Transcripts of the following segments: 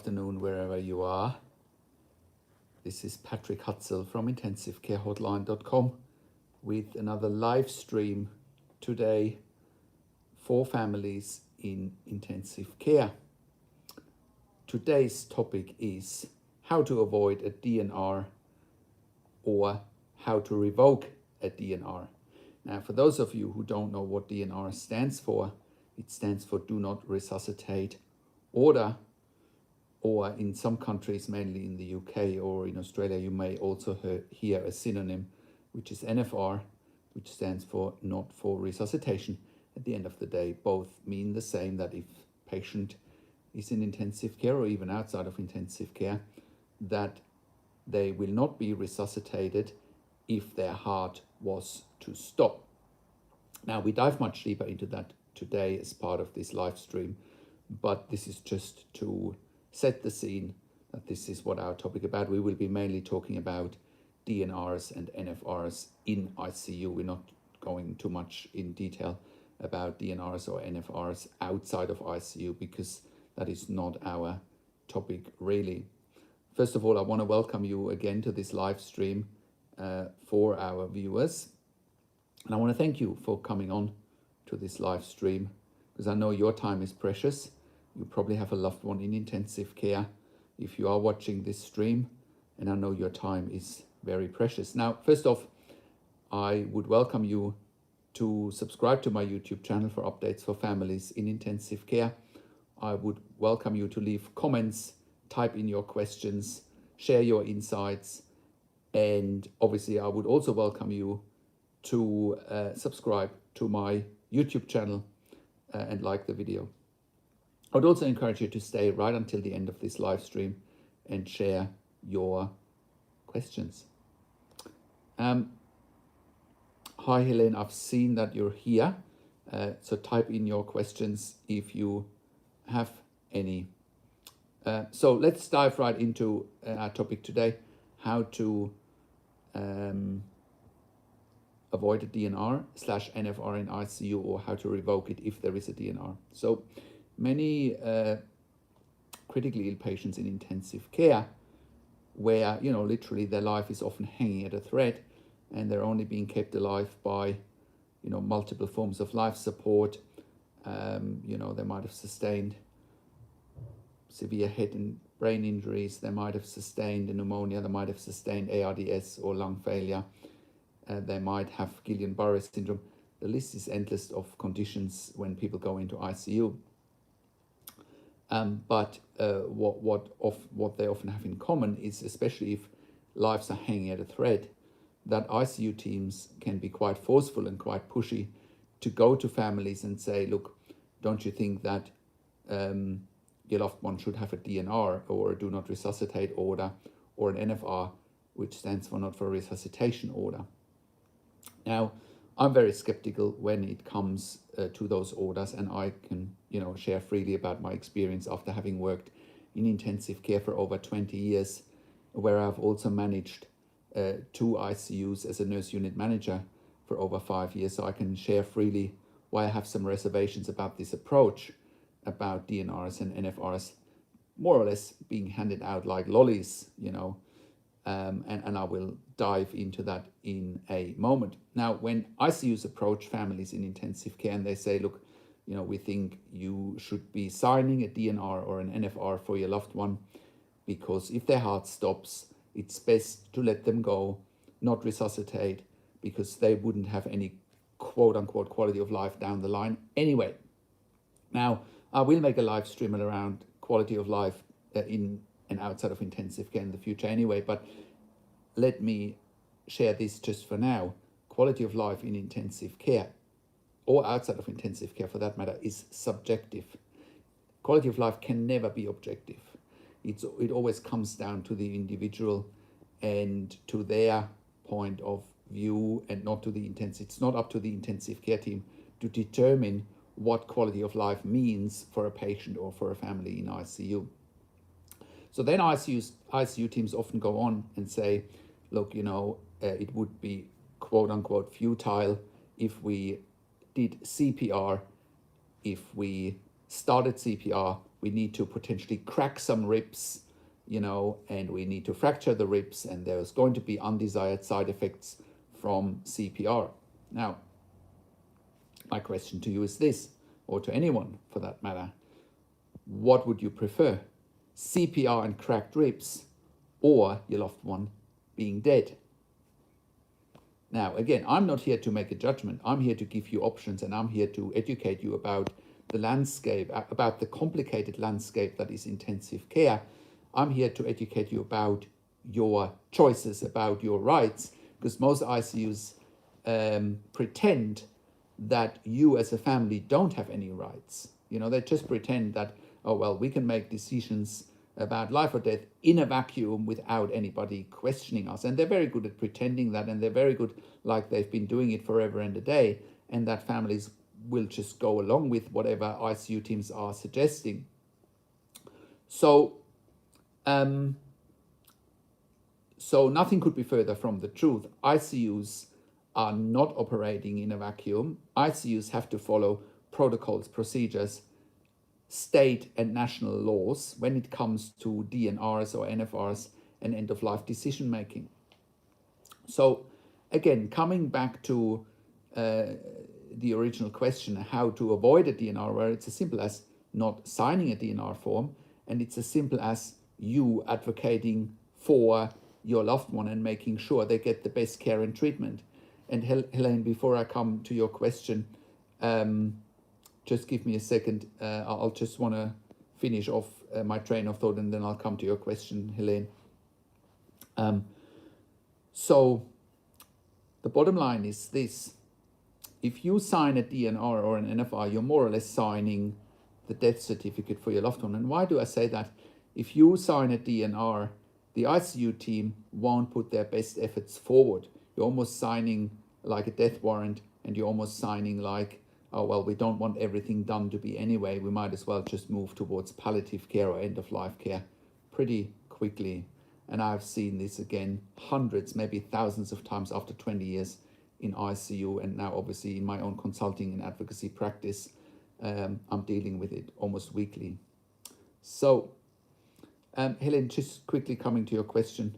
afternoon, wherever you are. This is Patrik Hutzel from intensivecarehotline.com with another live stream today for families in intensive care. Today's topic is how to avoid a DNR or how to revoke a DNR. Now, for those of you who don't know what DNR stands for, it stands for Do Not Resuscitate Order, or in some countries, mainly in the UK or in Australia, you may also hear a synonym, which is NFR, which stands for Not for Resuscitation. At the end of the day, both mean the same, that if patient is in intensive care or even outside of intensive care, that they will not be resuscitated if their heart was to stop. Now, we dive much deeper into that today as part of this live stream, but this is just to set the scene that this is what our topic about. We will be mainly talking about DNRs and NFRs in ICU. We're not going too much in detail about DNRs or NFRs outside of ICU because that is not our topic really. First of all, I want to welcome you again to this live stream for our viewers. And I want to thank you for coming on to this live stream because I know your time is precious. You probably have a loved one in intensive care if you are watching this stream, and I know your time is very precious. Now, first off, I would welcome you to subscribe to my YouTube channel for updates for families in intensive care. I would welcome you to leave comments, type in your questions, share your insights, and obviously I would also welcome you to subscribe to my YouTube channel and like the video. I would also encourage you to stay right until the end of this live stream and share your questions. Hi Helene, I've seen that you're here, so type in your questions if you have any. So let's dive right into our topic today, how to avoid a DNR/NFR in ICU, or how to revoke it if there is a DNR. So many critically ill patients in intensive care where, literally their life is often hanging at a thread and they're only being kept alive by, multiple forms of life support. They might have sustained severe head and brain injuries. They might have sustained a pneumonia. They might have sustained ARDS or lung failure. They might have Guillain-Barré syndrome. The list is endless of conditions when people go into ICU. But what they often have in common is, especially if lives are hanging at a thread, that ICU teams can be quite forceful and quite pushy to go to families and say, look, don't you think that your loved one should have a DNR or a Do Not Resuscitate order or an NFR, which stands for Not for Resuscitation order. Now, I'm very skeptical when it comes to those orders, and I can, share freely about my experience after having worked in intensive care for over 20 years, where I've also managed 2 ICUs as a nurse unit manager for over 5 years. So I can share freely why I have some reservations about this approach, about DNRs and NFRs more or less being handed out like lollies, and I will dive into that in a moment. Now, when ICUs approach families in intensive care and they say, look, we think you should be signing a DNR or an NFR for your loved one, because if their heart stops, it's best to let them go, not resuscitate, because they wouldn't have any quote unquote quality of life down the line anyway. Now, I will make a live stream around quality of life in and outside of intensive care in the future anyway, but let me share this just for now. Quality of life in intensive care, or outside of intensive care for that matter, is subjective. Quality of life can never be objective. It always comes down to the individual and to their point of view, and not to the intensive. It's not up to the intensive care team to determine what quality of life means for a patient or for a family in ICU. So then ICU teams often go on and say, look, it would be quote unquote futile if we did CPR, if we started CPR we need to potentially crack some ribs, and we need to fracture the ribs, and there's going to be undesired side effects from CPR. Now, my question to you is this, or to anyone for that matter: what would you prefer? CPR and cracked ribs, or your loved one being dead? Now, again, I'm not here to make a judgment. I'm here to give you options, and I'm here to educate you about the landscape, about the complicated landscape that is intensive care. I'm here to educate you about your choices, about your rights, because most ICUs pretend that you as a family don't have any rights. They just pretend that, oh, well, we can make decisions about life or death in a vacuum without anybody questioning us. And they're very good at pretending that, and they're very good, like they've been doing it forever and a day, and that families will just go along with whatever ICU teams are suggesting. So nothing could be further from the truth. ICUs are not operating in a vacuum. ICUs have to follow protocols, procedures, state and national laws when it comes to DNRs or NFRs and end-of-life decision-making. So again, coming back to the original question, how to avoid a DNR, where it's as simple as not signing a DNR form, and it's as simple as you advocating for your loved one and making sure they get the best care and treatment. And Helene, before I come to your question, just give me a second. I'll just want to finish off my train of thought, and then I'll come to your question, Helene. So the bottom line is this: if you sign a DNR or an NFR, you're more or less signing the death certificate for your loved one. And why do I say that? If you sign a DNR, the ICU team won't put their best efforts forward. You're almost signing like a death warrant, and you're almost signing like, oh, well, we don't want everything done to be anyway. We might as well just move towards palliative care or end-of-life care pretty quickly. And I've seen this again hundreds, maybe thousands of times after 20 years in ICU, and now obviously in my own consulting and advocacy practice, I'm dealing with it almost weekly. So, Helen, just quickly coming to your question,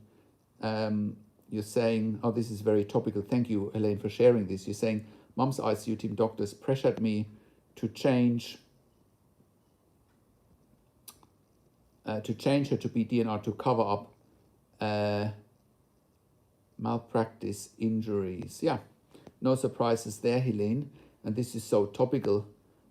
you're saying, oh, this is very topical. Thank you, Helen, for sharing this. You're saying, Mum's ICU team doctors pressured me to change her to be DNR to cover up malpractice injuries. Yeah, no surprises there, Helene. And this is so topical.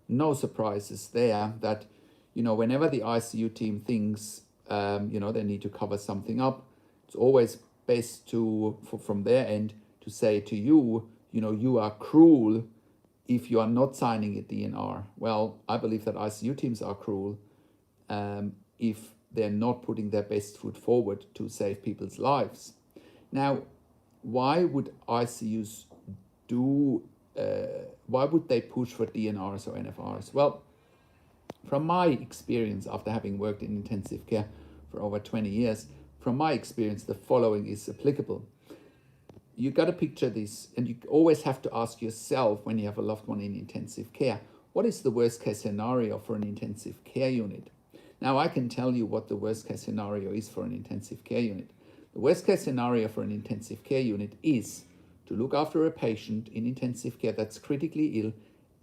No surprises there that, whenever the ICU team thinks, they need to cover something up, it's always best from their end to say to you, you are cruel if you are not signing a DNR. Well, I believe that ICU teams are cruel if they're not putting their best foot forward to save people's lives. Now, why would ICUs why would they push for DNRs or NFRs? Well, from my experience, after having worked in intensive care for over 20 years, from my experience, the following is applicable. You got to picture this, and you always have to ask yourself when you have a loved one in intensive care, what is the worst case scenario for an intensive care unit? Now, I can tell you what the worst case scenario is for an intensive care unit. The worst case scenario for an intensive care unit is to look after a patient in intensive care that's critically ill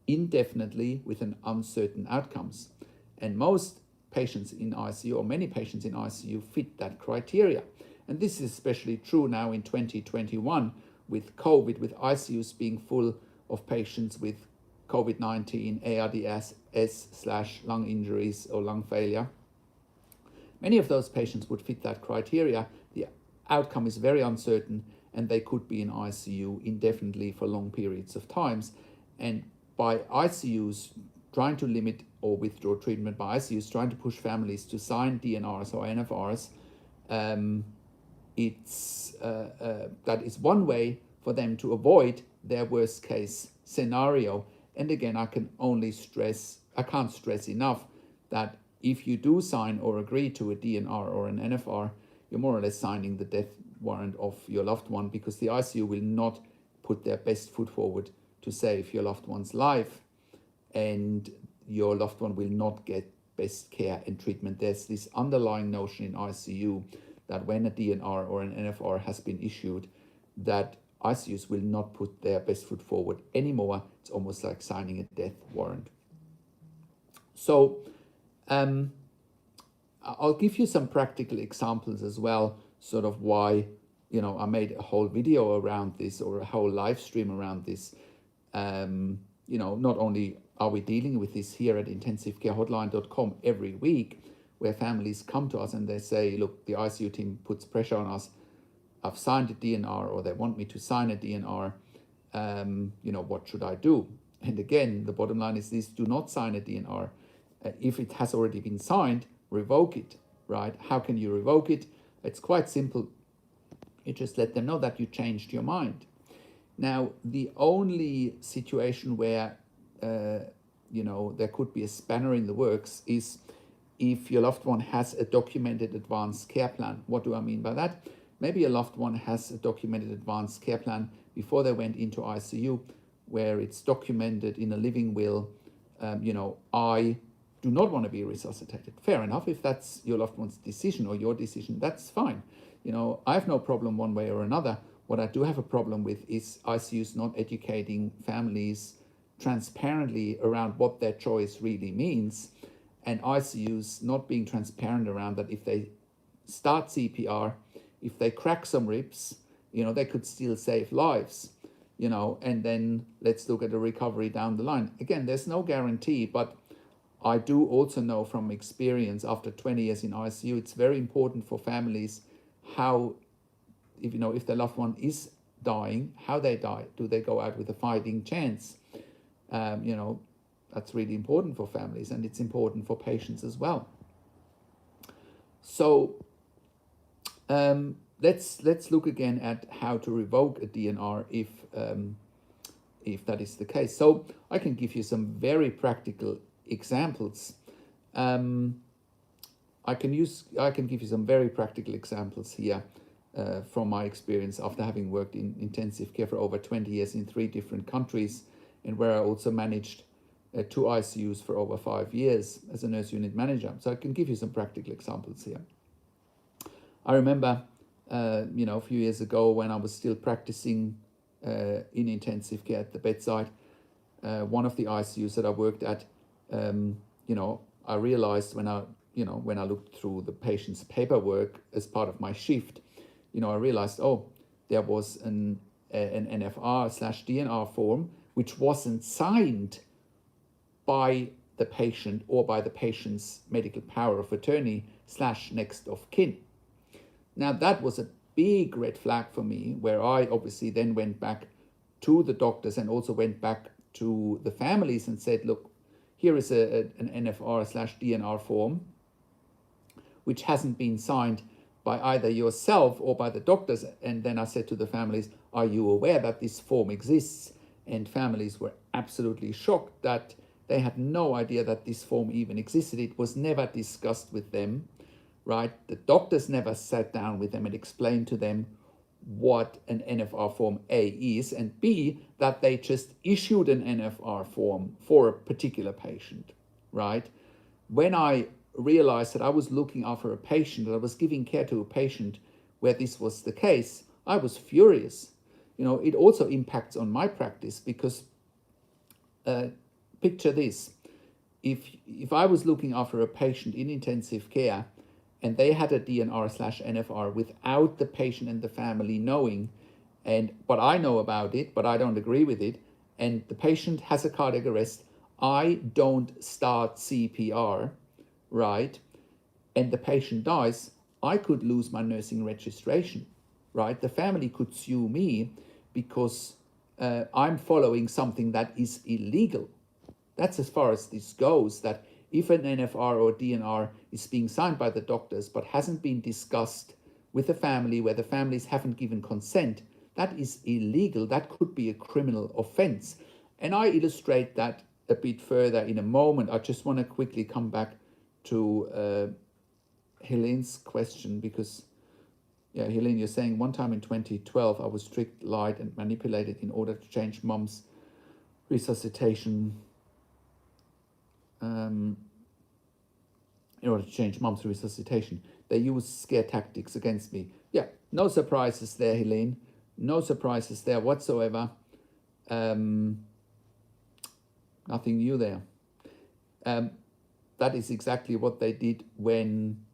indefinitely with an uncertain outcomes. And most patients in ICU, or many patients in ICU, fit that criteria. And this is especially true now in 2021 with COVID, with ICUs being full of patients with COVID-19, ARDS/lung injuries or lung failure. Many of those patients would fit that criteria. The outcome is very uncertain, and they could be in ICU indefinitely for long periods of times. And by ICUs trying to limit or withdraw treatment, by ICUs trying to push families to sign DNRs or NFRs, that is one way for them to avoid their worst case scenario. And again, I can't stress enough that if you do sign or agree to a DNR or an NFR, you're more or less signing the death warrant of your loved one, because the ICU will not put their best foot forward to save your loved one's life, and your loved one will not get best care and treatment. There's this underlying notion in ICU that when a DNR or an NFR has been issued, that ICUs will not put their best foot forward anymore. It's almost like signing a death warrant. So I'll give you some practical examples as well, sort of why, I made a whole video around this, or a whole live stream around this. Not only are we dealing with this here at intensivecarehotline.com every week, where families come to us and they say, look, the ICU team puts pressure on us. I've signed a DNR, or they want me to sign a DNR. What should I do? And again, the bottom line is this: do not sign a DNR. If it has already been signed, revoke it, right? How can you revoke it? It's quite simple. You just let them know that you changed your mind. Now, the only situation where, there could be a spanner in the works is if your loved one has a documented advanced care plan. What do I mean by that? Maybe a loved one has a documented advanced care plan before they went into ICU, where it's documented in a living will, I do not want to be resuscitated. Fair enough. If that's your loved one's decision or your decision, that's fine. I have no problem one way or another. What I do have a problem with is ICUs not educating families transparently around what their choice really means, and ICUs not being transparent around that if they start CPR, if they crack some ribs, they could still save lives, and then let's look at the recovery down the line. Again, there's no guarantee, but I do also know from experience after 20 years in ICU, it's very important for families how, if their loved one is dying, how they die. Do they go out with a fighting chance? That's really important for families, and it's important for patients as well. So let's look again at how to revoke a DNR if that is the case. So I can give you some very practical examples. I can give you some very practical examples here from my experience after having worked in intensive care for over 20 years in 3 different countries, and where I also managed 2 ICUs for over 5 years as a nurse unit manager. So I can give you some practical examples here. I remember, a few years ago when I was still practicing in intensive care at the bedside, one of the ICUs that I worked at, I realized when I looked through the patient's paperwork as part of my shift, I realized, there was an NFR/DNR form which wasn't signed by the patient or by the patient's medical power of attorney / next of kin. Now that was a big red flag for me, where I obviously then went back to the doctors and also went back to the families and said, look, here is an NFR/DNR form which hasn't been signed by either yourself or by the doctors. And then I said to the families, are you aware that this form exists? And families were absolutely shocked that they had no idea that this form even existed. It was never discussed with them, right? The doctors never sat down with them and explained to them what an NFR form A is, and B, that they just issued an NFR form for a particular patient, right? When I realized that I was looking after a patient, that I was giving care to a patient where this was the case, I was furious. It also impacts on my practice because picture this: if I was looking after a patient in intensive care and they had a DNR/NFR without the patient and the family knowing, but I know about it, but I don't agree with it, and the patient has a cardiac arrest, I don't start CPR, right, and the patient dies, I could lose my nursing registration, right? The family could sue me because I'm following something that is illegal. That's as far as this goes, that if an NFR or DNR is being signed by the doctors but hasn't been discussed with the family, where the families haven't given consent, that is illegal. That could be a criminal offense. And I illustrate that a bit further in a moment. I just want to quickly come back to Helene's question, because, Helene, you're saying one time in 2012, I was tricked, lied, and manipulated in order to change mom's resuscitation. in order to change mum to resuscitation. They use scare tactics against me. Yeah, no surprises there, Helene. No surprises there whatsoever. Nothing new there. That is exactly what they did when,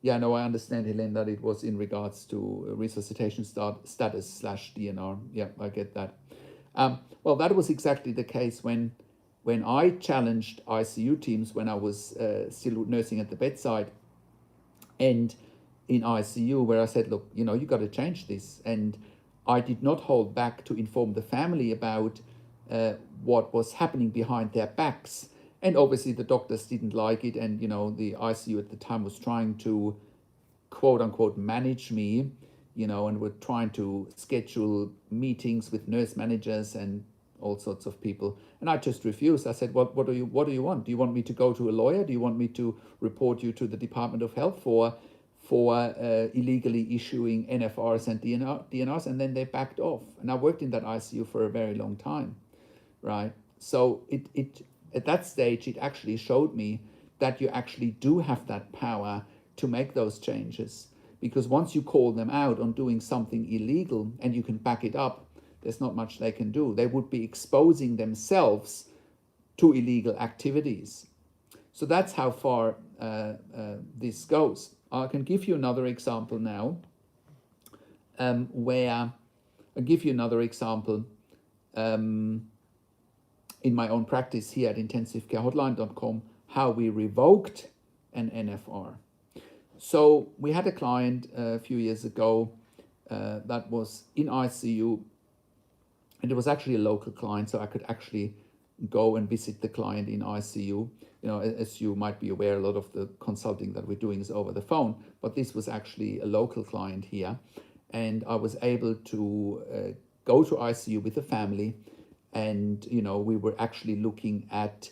yeah, no, I understand, Helene, that it was in regards to resuscitation status / DNR. Yeah, I get that. Well, that was exactly the case when I challenged ICU teams when I was still nursing at the bedside and in ICU, where I said, look, you got to change this. And I did not hold back to inform the family about what was happening behind their backs. And obviously the doctors didn't like it. And, the ICU at the time was trying to, quote unquote, manage me, and were trying to schedule meetings with nurse managers and all sorts of people. And I just refused. I said, what do you want? Do you want me to go to a lawyer? Do you want me to report you to the Department of Health for illegally issuing NFRs and DNRs? And then they backed off. And I worked in that ICU for a very long time, right? So it at that stage, it actually showed me that you actually do have that power to make those changes. Because once you call them out on doing something illegal and you can back it up, there's not much they can do. They would be exposing themselves to illegal activities. So that's how far this goes. I can give you another example now, where I'll give you another example in my own practice here at intensivecarehotline.com, how we revoked an NFR. So we had a client a few years ago that was in ICU, and it was actually a local client, so I could actually go and visit the client in ICU. As you might be aware, a lot of the consulting that we're doing is over the phone, but this was actually a local client here. And I was able to go to ICU with the family, and, we were actually looking at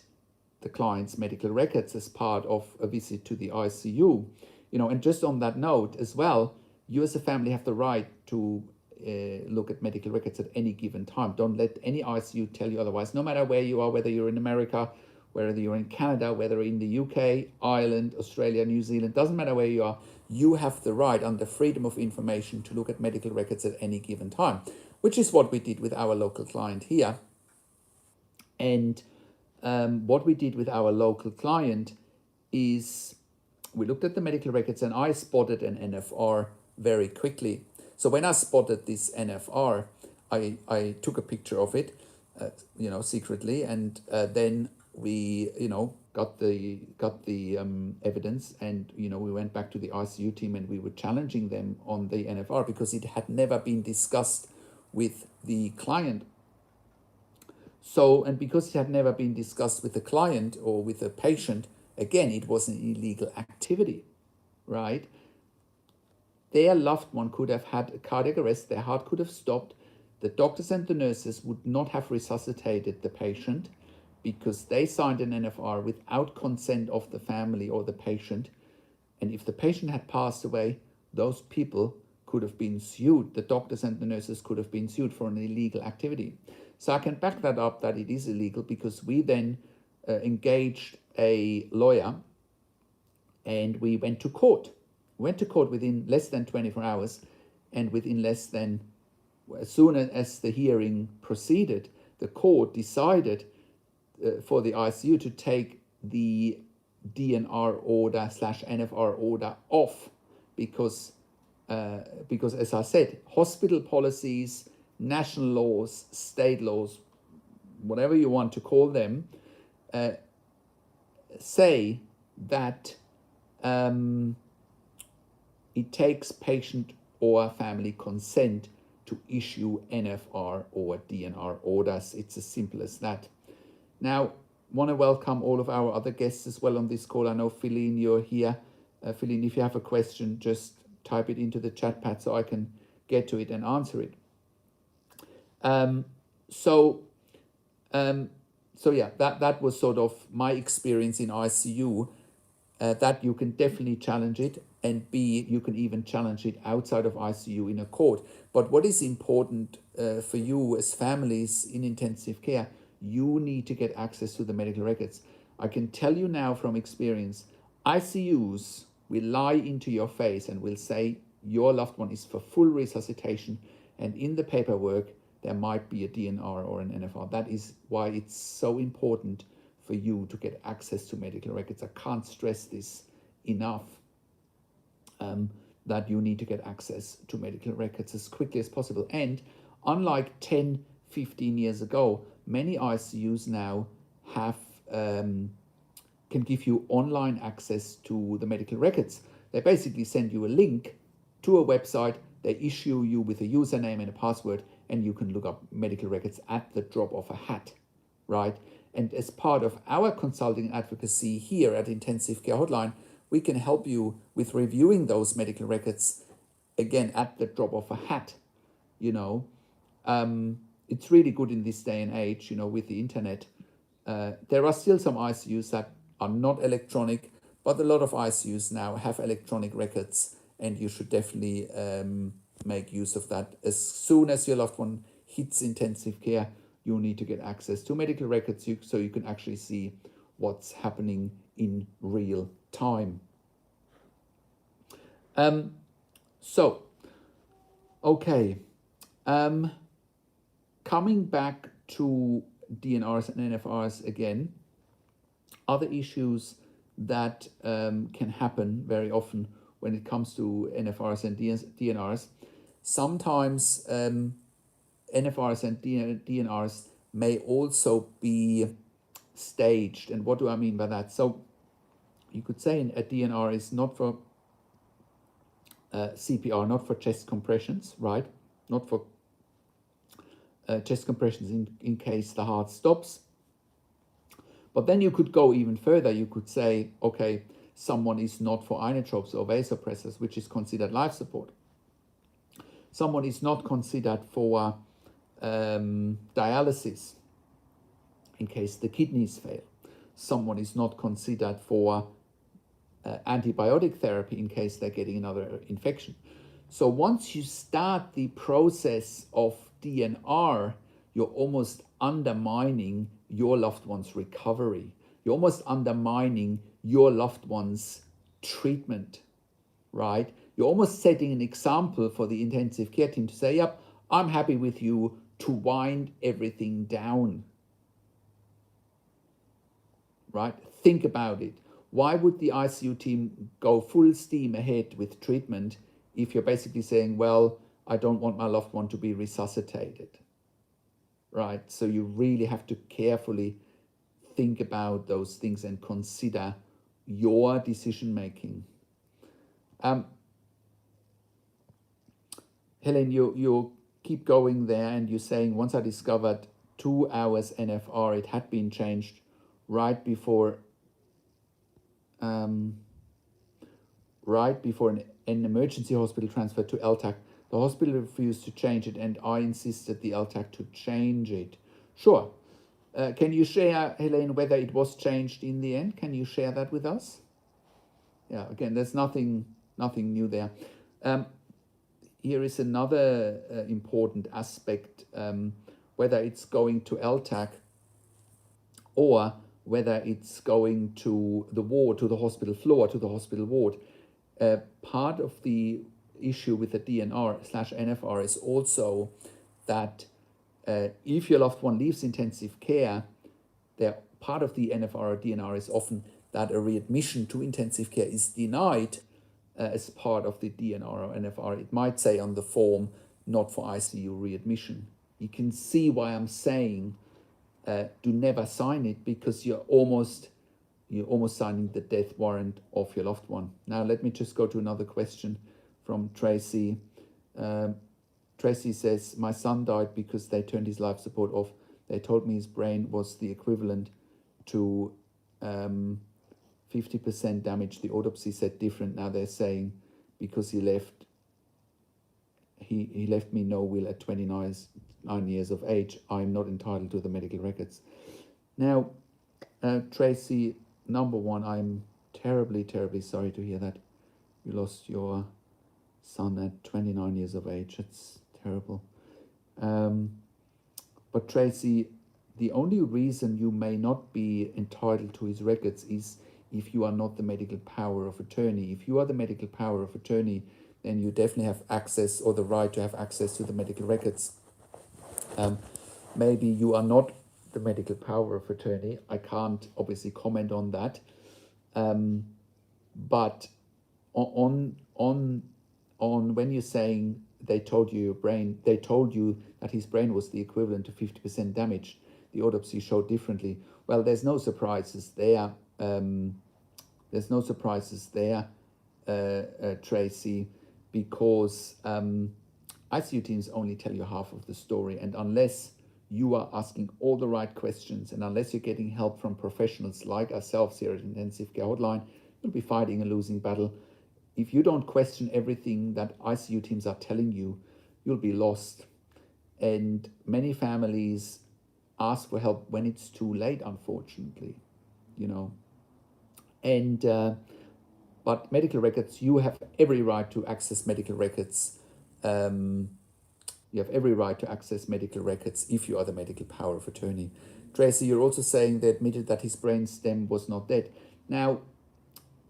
the client's medical records as part of a visit to the ICU. And just on that note as well, you as a family have the right to look at medical records at any given time. Don't let any ICU tell you otherwise, no matter where you are, whether you're in America, whether you're in Canada, whether in the UK, Ireland, Australia, New Zealand, doesn't matter where you are, you have the right under freedom of information to look at medical records at any given time, which is what we did with our local client here. And what we did with our local client is we looked at the medical records, and I spotted an NFR very quickly. So when I spotted this NFR, I took a picture of it, secretly, and then we, got the evidence, and we went back to the ICU team and we were challenging them on the NFR because it had never been discussed with the client. So, and because it had never been discussed with the client or with the patient, again, it was an illegal activity, right? Their loved one could have had a cardiac arrest, their heart could have stopped. The doctors and the nurses would not have resuscitated the patient because they signed an NFR without consent of the family or the patient. And if the patient had passed away, those people could have been sued. The doctors and the nurses could have been sued for an illegal activity. So I can back that up that it is illegal because we then engaged a lawyer and we went to court. We went to court within less than 24 hours, and within as soon as the hearing proceeded, the court decided for the ICU to take the DNR order / NFR order off because as I said, hospital policies, national laws, state laws, whatever you want to call them, say that it takes patient or family consent to issue NFR or DNR orders. It's as simple as that. Now, want to welcome all of our other guests as well on this call. I know, Feline, you're here. Feline, if you have a question, just type it into the chat pad so I can get to it and answer it. So yeah, that was sort of my experience in ICU, that you can definitely challenge it, and B, you can even challenge it outside of ICU in a court. But what is important for you as families in intensive care, you need to get access to the medical records. I can tell you now from experience, ICUs will lie into your face and will say your loved one is for full resuscitation, and in the paperwork there might be a DNR or an NFR. That is why it's so important for you to get access to medical records. I can't stress this enough, that you need to get access to medical records as quickly as possible. And unlike 10, 15 years ago, many ICUs now have can give you online access to the medical records. They basically send you a link to a website, they issue you with a username and a password, and you can look up medical records at the drop of a hat, right? And as part of our consulting advocacy here at Intensive Care Hotline, we can help you with reviewing those medical records, again, at the drop of a hat, you know. It's really good in this day and age, you know, with the internet. There are still some ICUs that are not electronic, but a lot of ICUs now have electronic records, and you should definitely make use of that. As soon as your loved one hits intensive care, you need to get access to medical records so you can actually see what's happening in real time. Coming back to DNRs and NFRs again, other issues that can happen very often when it comes to NFRs and DNRs. Sometimes NFRs and DNRs may also be staged. And what do I mean by that? So you could say a DNR is not for CPR, not for chest compressions, right? Not for chest compressions in case the heart stops. But then you could go even further. You could say, okay, someone is not for inotropes or vasopressors, which is considered life support. Someone is not considered for dialysis in case the kidneys fail. Someone is not considered for antibiotic therapy in case they're getting another infection. So once you start the process of DNR, you're almost undermining your loved one's recovery. You're almost undermining your loved one's treatment, right? You're almost setting an example for the intensive care team to say, yep, I'm happy with you to wind everything down, right? Think about it. Why would the ICU team go full steam ahead with treatment if you're basically saying, well, I don't want my loved one to be resuscitated, right? So you really have to carefully think about those things and consider your decision making. Helen, you keep going there, and you're saying, once I discovered 2 hours NFR, it had been changed right before an emergency hospital transfer to LTAC. The hospital refused to change it, and I insisted the LTAC to change it. Sure. Can you share, Helene, whether it was changed in the end? Can you share that with us? Yeah, again, there's nothing new there. Here is another important aspect, whether it's going to LTAC or whether it's going to the ward, to the hospital floor, to the hospital ward. Part of the issue with the DNR/NFR is also that if your loved one leaves intensive care, part of the NFR or DNR is often that a readmission to intensive care is denied as part of the DNR or NFR. It might say on the form, not for ICU readmission. You can see why I'm saying do never sign it, because you're almost signing the death warrant of your loved one. Now, let me just go to another question from Tracy. Tracy says, my son died because they turned his life support off. They told me his brain was the equivalent to 50% damage. The autopsy said different. Now they're saying because he left me no will at 29 years of age, I'm not entitled to the medical records. Now, Tracy, number one, I'm terribly, terribly sorry to hear that you lost your son at 29 years of age. It's terrible. But Tracy, the only reason you may not be entitled to his records is if you are not the medical power of attorney. If you are the medical power of attorney, then you definitely have access or the right to have access to the medical records. Maybe you are not the medical power of attorney. I can't obviously comment on that. But on when you're saying they told you that his brain was the equivalent to 50% damage, the autopsy showed differently. Well, there's no surprises there. Tracy, because ICU teams only tell you half of the story, and unless you are asking all the right questions and unless you're getting help from professionals like ourselves here at Intensive Care Hotline, you'll be fighting a losing battle. If you don't question everything that ICU teams are telling you, you'll be lost. And many families ask for help when it's too late, unfortunately, And but medical records, you have every right to access medical records. You have every right to access medical records if you are the medical power of attorney. Tracy, you're also saying they admitted that his brain stem was not dead. Now,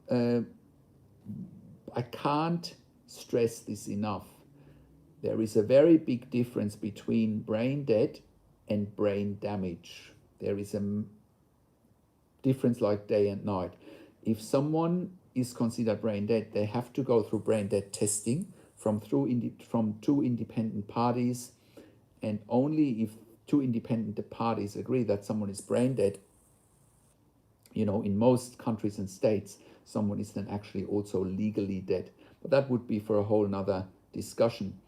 I can't stress this enough. There is a very big difference between brain dead and brain damage. There is a difference like day and night. If someone is considered brain dead, they have to go through brain dead testing from two independent parties, and only if two independent parties agree that someone is brain dead, in most countries and states, someone is then actually also legally dead. But that would be for a whole nother discussion.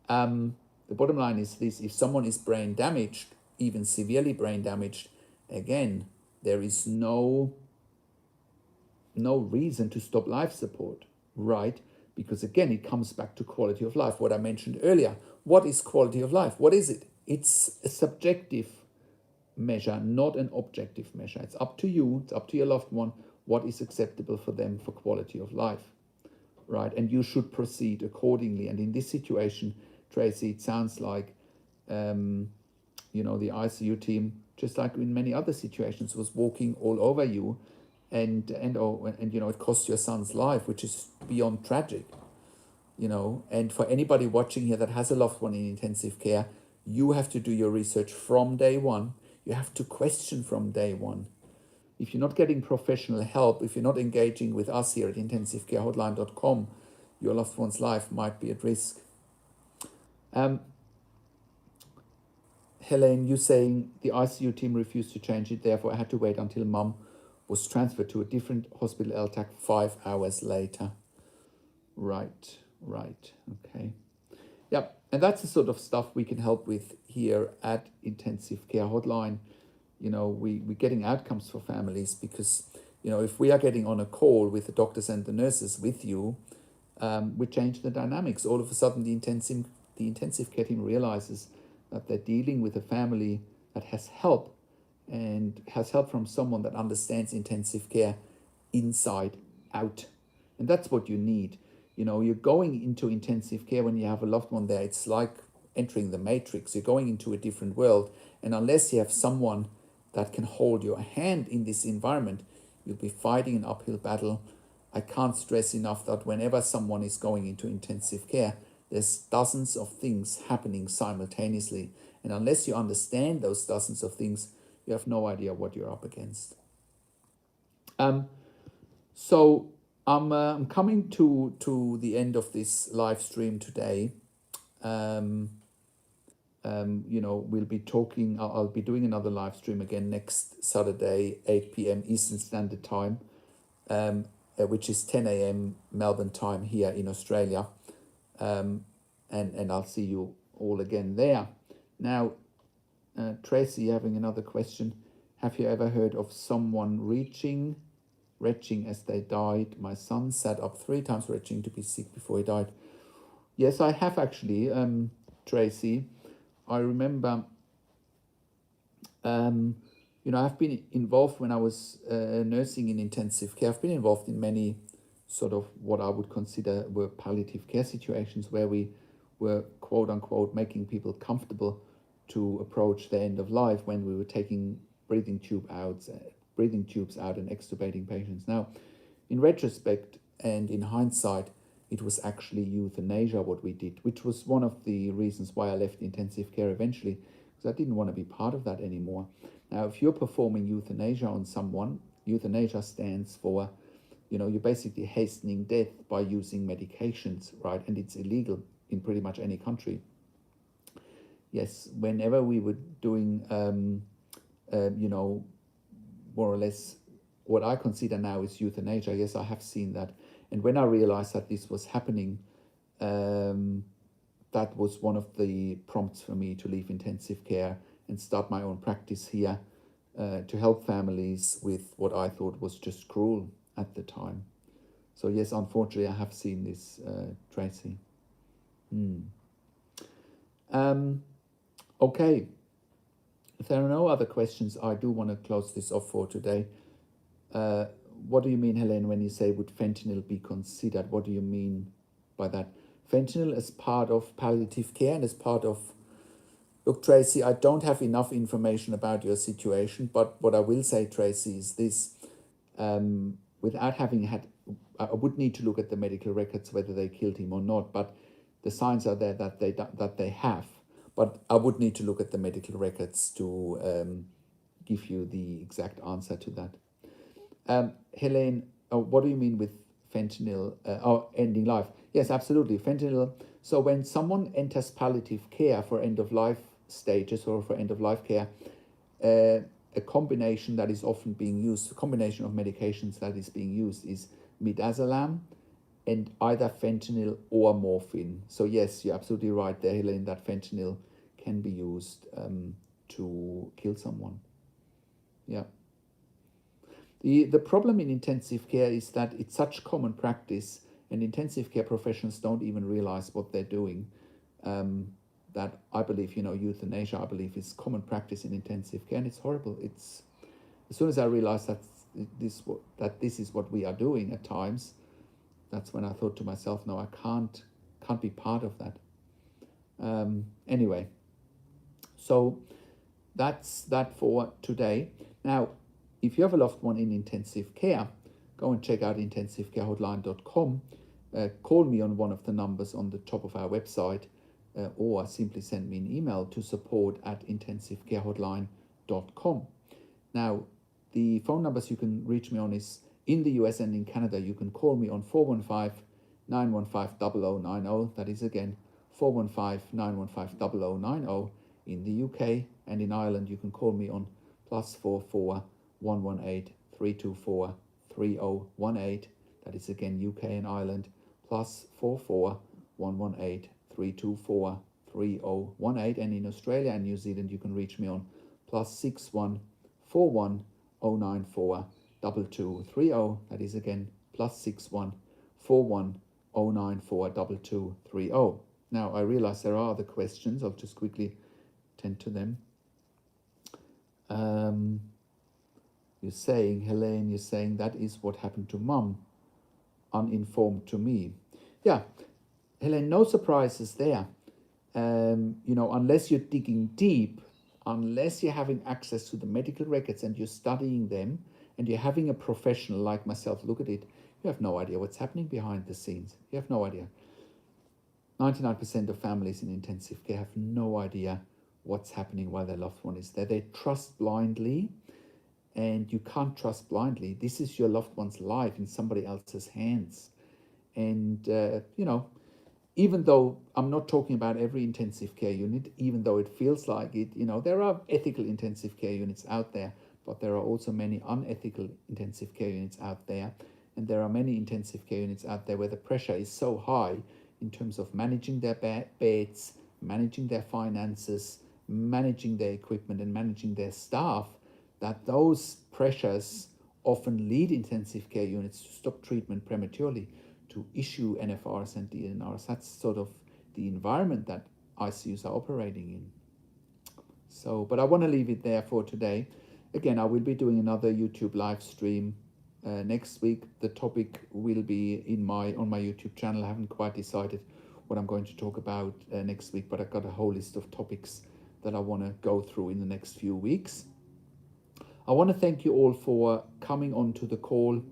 The bottom line is this: if someone is brain damaged, even severely brain damaged, again, there is no reason to stop life support, right? Because again, it comes back to quality of life, what I mentioned earlier. What is quality of life? What is it? It's a subjective measure, not an objective measure. It's up to you, it's up to your loved one, what is acceptable for them for quality of life, right? And you should proceed accordingly. And in this situation, Tracy, it sounds like, the ICU team, just like in many other situations, was walking all over you, and it cost your son's life, which is beyond tragic, And for anybody watching here that has a loved one in intensive care, you have to do your research from day one. You have to question from day one. If you're not getting professional help, if you're not engaging with us here at intensivecarehotline.com, your loved one's life might be at risk. Helene, you saying the ICU team refused to change it, therefore I had to wait until mum was transferred to a different hospital LTAC 5 hours later. Right, okay. Yeah, and that's the sort of stuff we can help with here at Intensive Care Hotline. We're getting outcomes for families because, if we are getting on a call with the doctors and the nurses with you, we change the dynamics. All of a sudden, the intensive care team realizes that they're dealing with a family that has help, and has help from someone that understands intensive care inside out. And that's what you need. You're going into intensive care when you have a loved one there. It's like entering the matrix. You're going into a different world. And unless you have someone that can hold your hand in this environment, you'll be fighting an uphill battle. I can't stress enough that whenever someone is going into intensive care, there's dozens of things happening simultaneously. And unless you understand those dozens of things, you have no idea what you're up against. So I'm coming to the end of this live stream today. We'll be talking. I'll be doing another live stream again next Saturday, 8 p.m. Eastern Standard Time, which is 10 a.m. Melbourne time here in Australia. And I'll see you all again there. Now, Tracy, having another question. Have you ever heard of someone retching as they died? My son sat up 3 times retching to be sick before he died. Yes, I have actually, Tracy. I remember, I've been involved when I was nursing in intensive care. I've been involved in many sort of what I would consider were palliative care situations where we were, quote unquote, making people comfortable to approach the end of life when we were taking breathing tube out breathing tubes out and extubating patients. Now, in retrospect and in hindsight, it was actually euthanasia what we did, which was one of the reasons why I left intensive care eventually, because I didn't want to be part of that anymore. Now, if you're performing euthanasia on someone, euthanasia stands for, you're basically hastening death by using medications, right? And it's illegal in pretty much any country. Yes, whenever we were doing, more or less what I consider now is euthanasia, yes, I have seen that. And when I realized that this was happening, that was one of the prompts for me to leave intensive care and start my own practice here to help families with what I thought was just cruel at the time. So yes, unfortunately, I have seen this, Tracy. Okay. If there are no other questions, I do want to close this off for today. What do you mean, Helene, when you say would fentanyl be considered? What do you mean by that? Fentanyl is part of palliative care and is part of... Look, Tracy, I don't have enough information about your situation, but what I will say, Tracy, is this. Without having had... I would need to look at the medical records, whether they killed him or not, but the signs are there that they have. But I would need to look at the medical records to give you the exact answer to that. Helene, what do you mean with fentanyl ending life? Yes, absolutely. Fentanyl. So when someone enters palliative care for end-of-life stages or for end-of-life care, a combination that is often being used, a combination of medications that is being used is midazolam and either fentanyl or morphine. So yes, you're absolutely right there, Helene, that fentanyl can be used to kill someone. Yeah. The problem in intensive care is that it's such common practice, and intensive care professionals don't even realize what they're doing. That I believe, euthanasia, I believe, is common practice in intensive care, and it's horrible. It's as soon as I realized that this is what we are doing at times, that's when I thought to myself, no, I can't be part of that. Anyway, so that's that for today. Now, if you have a loved one in intensive care, go and check out intensivecarehotline.com. Call me on one of the numbers on the top of our website, or simply send me an email to support@intensivecarehotline.com. Now, the phone numbers you can reach me on is in the US and in Canada. You can call me on 415-915-0090. That is again 415-915-0090. In the UK and in Ireland, you can call me on +44 118 324 3018. That is again UK and Ireland, +44 118 324 3018. And in Australia and New Zealand, you can reach me on +61 41 094 2230. That is again +61 41 094 2230. Now, I realize there are other questions. I'll just quickly tend to them. You're saying, Helene, that is what happened to Mum, uninformed to me. Yeah, Helene, no surprises there. Unless you're digging deep, unless you're having access to the medical records and you're studying them and you're having a professional like myself look at it, you have no idea what's happening behind the scenes. You have no idea. 99% of families in intensive care have no idea what's happening while their loved one is there. They trust blindly, and you can't trust blindly. This is your loved one's life in somebody else's hands. And, even though I'm not talking about every intensive care unit, even though it feels like it, there are ethical intensive care units out there, but there are also many unethical intensive care units out there. And there are many intensive care units out there where the pressure is so high in terms of managing their beds, managing their finances, managing their equipment, and managing their staff, that those pressures often lead intensive care units to stop treatment prematurely, to issue NFRs and DNRs. That's sort of the environment that ICUs are operating in. So, but I want to leave it there for today. Again, I will be doing another YouTube live stream next week. The topic will be on my YouTube channel. I haven't quite decided what I'm going to talk about next week, but I've got a whole list of topics that I want to go through in the next few weeks. I want to thank you all for coming on to the call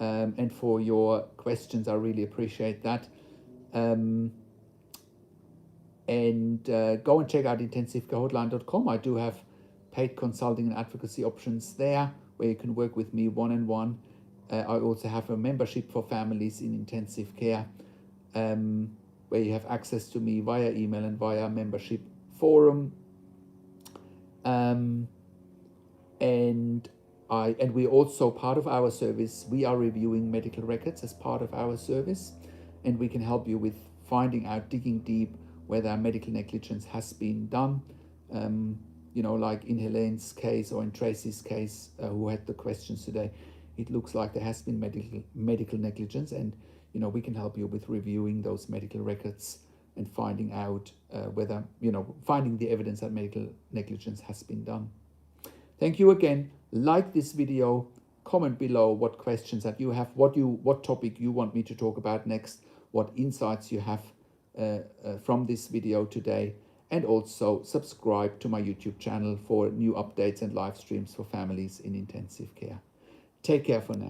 and for your questions. I really appreciate that. Go and check out intensivcarehotline.com. I do have paid consulting and advocacy options there where you can work with me one-on-one. I also have a membership for families in intensive care where you have access to me via email and via membership forum. And we also, part of our service, we are reviewing medical records as part of our service, and we can help you with finding out, digging deep, whether medical negligence has been done. Like in Helene's case or in Tracy's case, who had the questions today, it looks like there has been medical negligence, and we can help you with reviewing those medical records and finding out whether, finding the evidence that medical negligence has been done. Thank you again. Like this video, comment below what questions that you have, what topic you want me to talk about next, what insights you have from this video today, and also subscribe to my YouTube channel for new updates and live streams for families in intensive care. Take care for now.